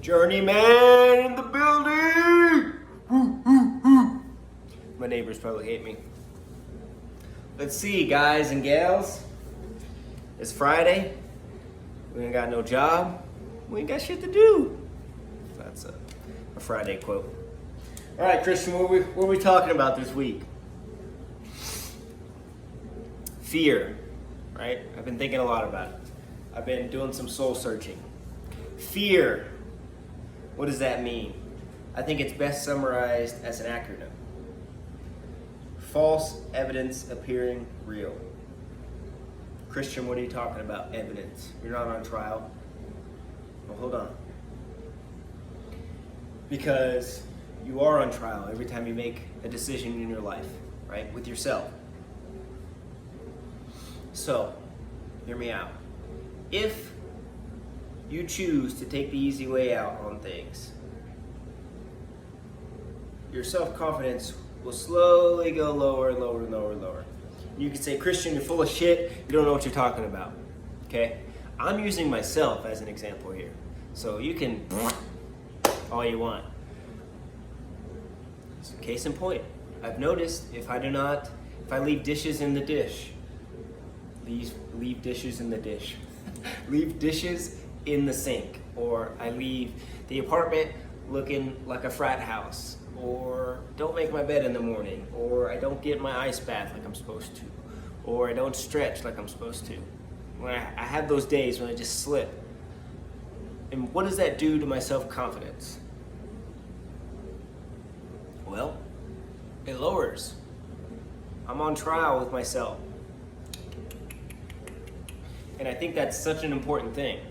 Journeyman in the building! Woo, woo, woo. My neighbors probably hate me. Let's see, guys and gals. It's Friday. We ain't got no job. We ain't got shit to do. That's a Friday quote. All right, Christian, what are we talking about this week? Fear, right? I've been thinking a lot about it. I've been doing some soul searching. Fear. What does that mean? I think it's best summarized as an acronym. False evidence appearing real. Christian, what are you talking about? Evidence. You're not on trial. Well, hold on. Because you are on trial every time you make a decision in your life, right? With yourself. So, hear me out. If you choose to take the easy way out on things, your self-confidence will slowly go lower and lower and lower and lower. You can say, Christian, you're full of shit. You don't know what you're talking about. Okay? I'm using myself as an example here. So you can all you want. Case in point, I've noticed if I leave dishes in the dish, leave dishes in the dish, leave dishes in the sink, or I leave the apartment looking like a frat house, or don't make my bed in the morning, or I don't get my ice bath like I'm supposed to, or I don't stretch like I'm supposed to. When I have those days when I just slip. And what does that do to my self-confidence? Well, it lowers. I'm on trial with myself. And I think that's such an important thing.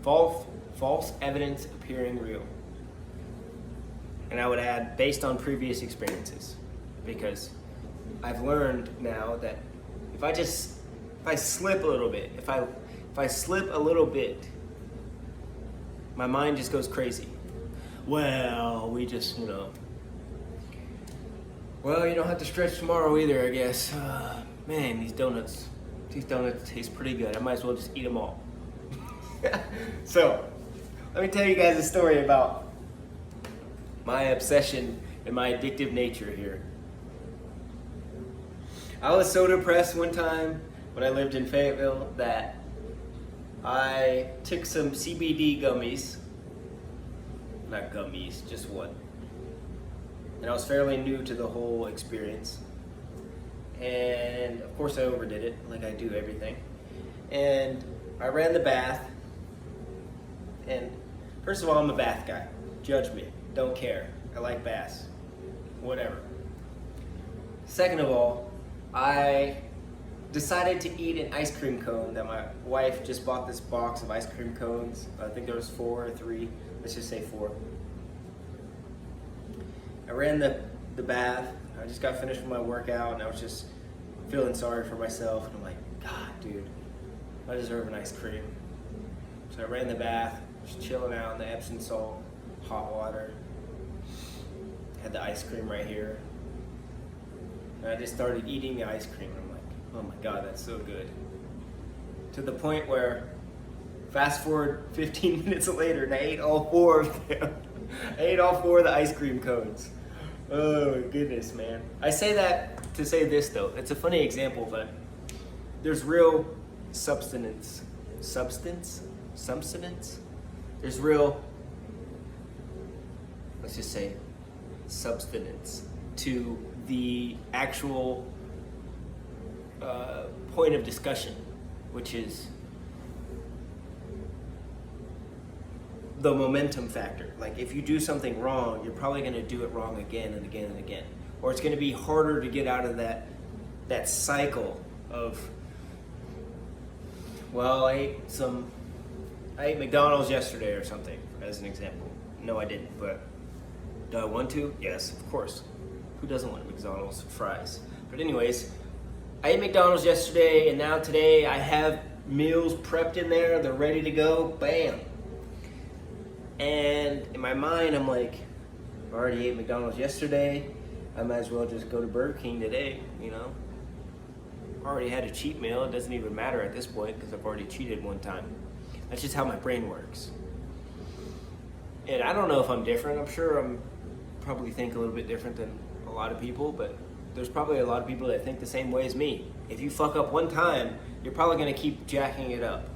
False evidence appearing real. And I would add, based on previous experiences. Because I've learned now that if I slip a little bit, if I slip a little bit, my mind just goes crazy. Well, well, you don't have to stretch tomorrow either, I guess. Man, these donuts taste pretty good. I might as well just eat them all. So, let me tell you guys a story about my obsession and my addictive nature here. I was so depressed one time when I lived in Fayetteville that I took some CBD gummies. Not gummies, just one. And I was fairly new to the whole experience. And of course I overdid it, like I do everything. And I ran the bath. And first of all, I'm a bath guy. Judge me, don't care. I like baths, whatever. Second of all, I decided to eat an ice cream cone that my wife just bought this box of ice cream cones. I think there was 4 or 3, let's just say 4. I ran the bath. I just got finished with my workout and I was just feeling sorry for myself. And I'm like, God, dude, I deserve an ice cream. So I ran the bath, just chilling out in the Epsom salt, hot water. Had the ice cream right here. And I just started eating the ice cream. And I'm like, oh my God, that's so good. To the point where, fast forward 15 minutes later, and I ate all 4 of them. I ate all 4 of the ice cream cones. Oh goodness, man. I say that to say this though. It's a funny example, but there's real substance. There's real, let's just say, substance to the actual point of discussion, which is the momentum factor. Like if you do something wrong, you're probably going to do it wrong again and again and again. Or it's going to be harder to get out of that cycle of, well, I ate McDonald's yesterday or something, as an example. No, I didn't, but do I want to? Yes, of course. Who doesn't want McDonald's fries? But anyways, I ate McDonald's yesterday, and now today I have meals prepped in there. They're ready to go. Bam. And in my mind, I'm like, I already ate McDonald's yesterday. I might as well just go to Burger King today, you know? I already had a cheat meal. It doesn't even matter at this point because I've already cheated one time. That's just how my brain works. And I don't know if I'm different. I'm sure I'm probably think a little bit different than a lot of people, but there's probably a lot of people that think the same way as me. If you fuck up one time, you're probably gonna keep jacking it up.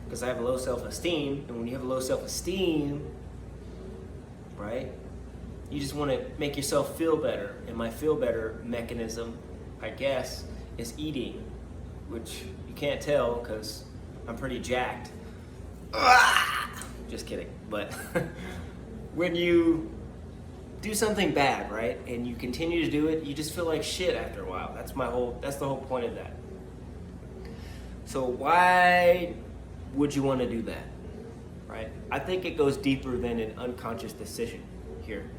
Because I have a low self-esteem, and when you have a low self-esteem, right, you just wanna make yourself feel better. And my feel better mechanism, I guess, is eating, which you can't tell because I'm pretty jacked. Just kidding. But when you do something bad, right, and you continue to do it, you just feel like shit after a while. That's the whole point of that. So why would you want to do that, right? I think it goes deeper than an unconscious decision here.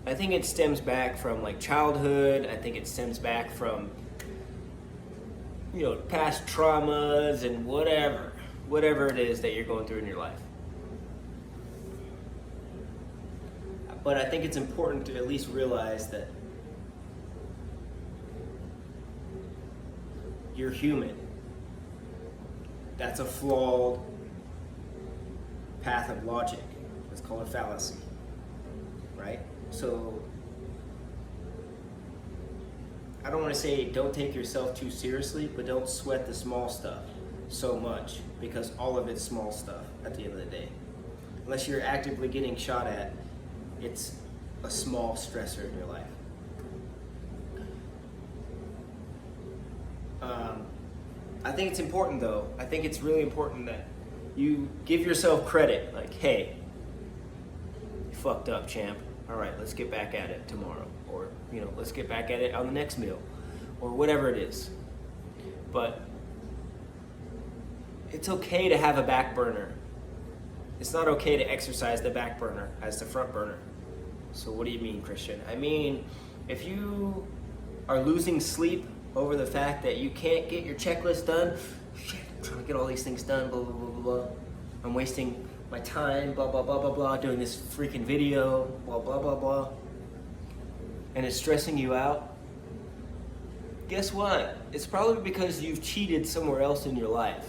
I think it stems back from like childhood. I think it stems back from, you know, past traumas and whatever it is that you're going through in your life. But I think it's important to at least realize that you're human. That's a flawed path of logic. It's called a fallacy, right? So I don't want to say don't take yourself too seriously, but don't sweat the small stuff so much, because all of it's small stuff at the end of the day. Unless you're actively getting shot at, it's a small stressor in your life. I think it's important though. I think it's really important that you give yourself credit. Like, hey, you fucked up, champ. All right, let's get back at it tomorrow. Or, you know, let's get back at it on the next meal. Or whatever it is. But it's okay to have a back burner. It's not okay to exercise the back burner as the front burner. So what do you mean, Christian? I mean, if you are losing sleep over the fact that you can't get your checklist done, shit, I'm trying to get all these things done, blah, blah, blah, blah, blah. I'm wasting my time, blah, blah, blah, blah, blah, doing this freaking video, blah, blah, blah, blah. And it's stressing you out. Guess what? It's probably because you've cheated somewhere else in your life.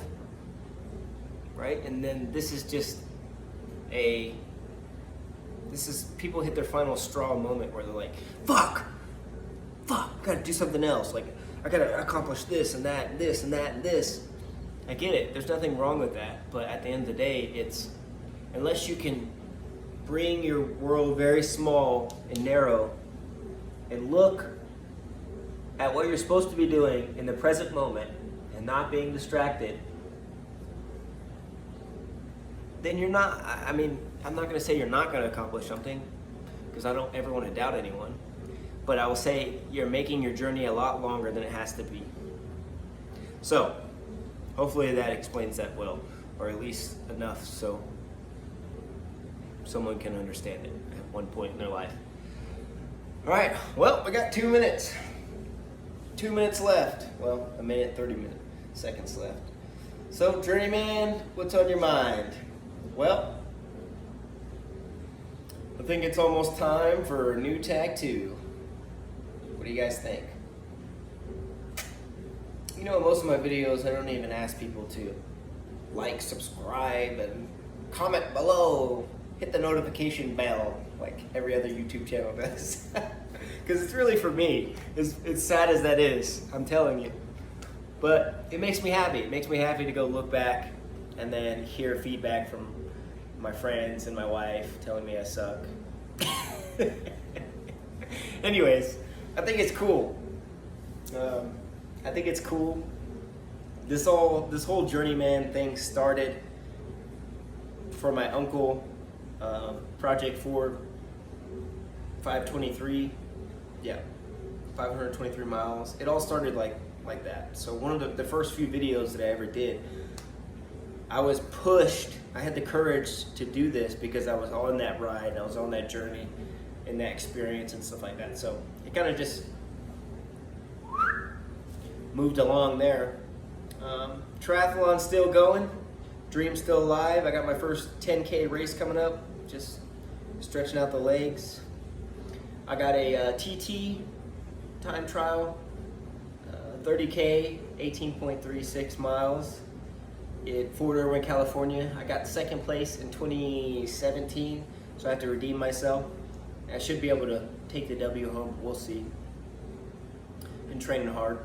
Right? And then this is just people hit their final straw moment where they're like, fuck, I gotta do something else. Like, I gotta accomplish this and that, and this and that, and this. I get it, there's nothing wrong with that, but at the end of the day, it's, unless you can bring your world very small and narrow and look at what you're supposed to be doing in the present moment and not being distracted, then you're not, I mean, I'm not gonna say you're not gonna accomplish something, because I don't ever want to doubt anyone, but I will say you're making your journey a lot longer than it has to be. So, hopefully that explains that well, or at least enough so someone can understand it at one point in their life. All right, well, we got 2 minutes. 2 minutes left. Well, a minute, 30 seconds left. So, Journeyman, what's on your mind? Well, I think it's almost time for a new tattoo. What do you guys think? You know, in most of my videos, I don't even ask people to like, subscribe, and comment below. Hit the notification bell like every other YouTube channel does. Because it's really for me. As sad as that is, I'm telling you. But it makes me happy. It makes me happy to go look back and then hear feedback from my friends and my wife telling me I suck. Anyways, I think it's cool. I think it's cool. This whole Journeyman thing started for my uncle, Project Ford 523. Yeah, 523 miles. It all started like that. So one of the first few videos that I ever did, I was pushed. I had the courage to do this because I was on that ride, and I was on that journey and that experience and stuff like that. So it kind of just moved along there. Triathlon's still going. Dream's still alive. I got my first 10K race coming up. Just stretching out the legs. I got a TT time trial, 30K, 18.36 miles. in Fort Irwin, California. I got second place in 2017, so I have to redeem myself. I should be able to take the W home. We'll see. Been training hard,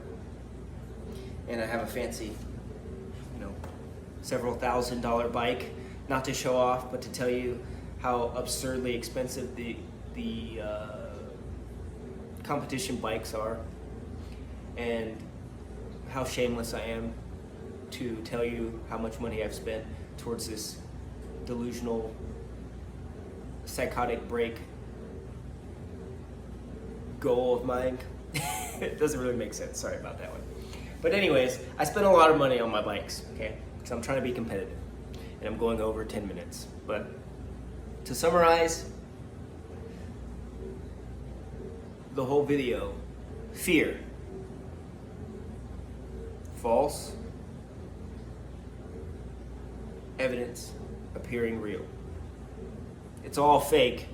and I have a fancy, several $1,000 bike. Not to show off, but to tell you how absurdly expensive the competition bikes are, and how shameless I am to tell you how much money I've spent towards this delusional, psychotic break goal of mine. It doesn't really make sense. Sorry about that one. But anyways, I spent a lot of money on my bikes, okay? Because I'm trying to be competitive, and I'm going over 10 minutes. But to summarize the whole video, fear, false evidence appearing real. It's all fake,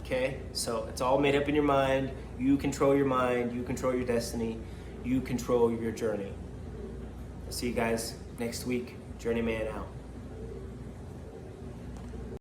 okay? So it's all made up in your mind. You control your mind, you control your destiny, you control your journey. I'll see you guys next week. Journeyman out.